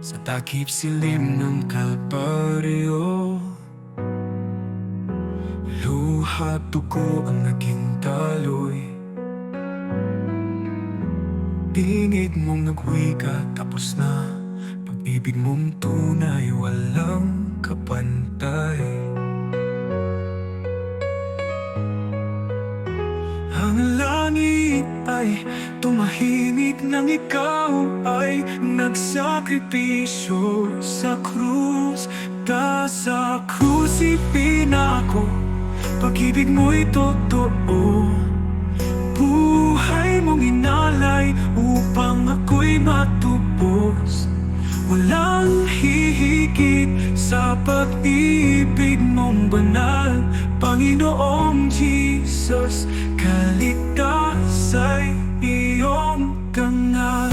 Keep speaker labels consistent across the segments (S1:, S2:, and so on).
S1: Sa takip silim ng Kalbaryo, luha dugo ang naging daloy. Pingit mong nagwika, tapos na. Pag-ibig mong tunay, walang kapantay. Ang langit ay tumahimik nang ikaw ay nagsakripisyo sa krus. Sa krus ipinako, pag-ibig mo'y totoo. Buhay mong inalay upang ako'y matubos. Walang hihigit sa pag-ibig mong banal, Panginoong Jesus. Kaligtas ay iyong dangal.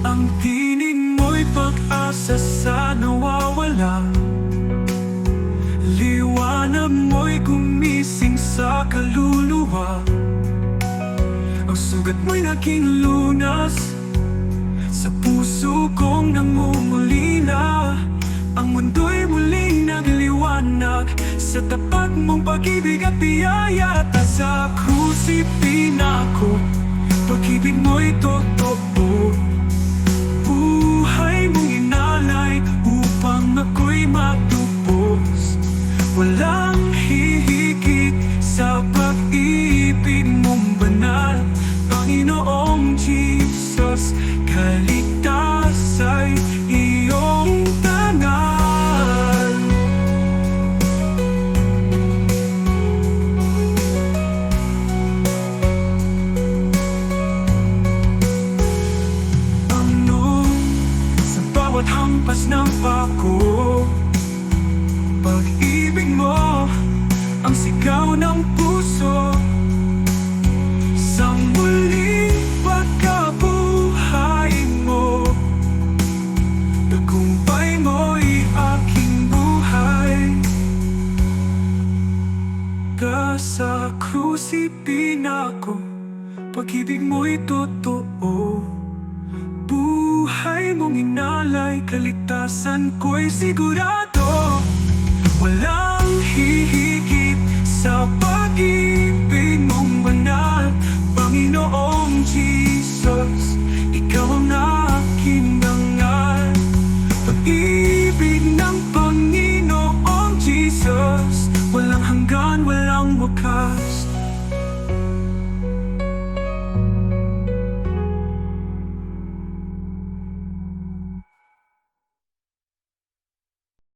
S1: Ang tinig mo'y pag-asa sa nawawala. Liwanag mo'y gumising sa kaluluwa. Ang sugat mo'y naging lunas sa puso kong nangungulila. Ang mundo'y muling nagliwanag sa tapat mong pag-ibig at biyaya. Sa krus ipinako, pag-ibig mo'y totoo. Buhay mong inalay upang ako'y matubos. Walang hihigit sa pag-ibig mong banal, Panginoong Jesus. Kaligtas ay iyong dangal. Ano sa bawat hampas ng pako, pag-ibig mo ang sigaw ng puso. Sa muling pagkabuhay mo, tagumpay mo'y aking buhay. Sa krus ipinako, pag-ibig mo'y totoo. Buhay mong inalay, kaligtasan ko'y sigurado. Walang hihigit sa pag-ibig mong banal, Panginoong Jesus. Ikaw ang aking dangal. Pag-ibig ng Panginoong Jesus, walang hanggan, walang wakas.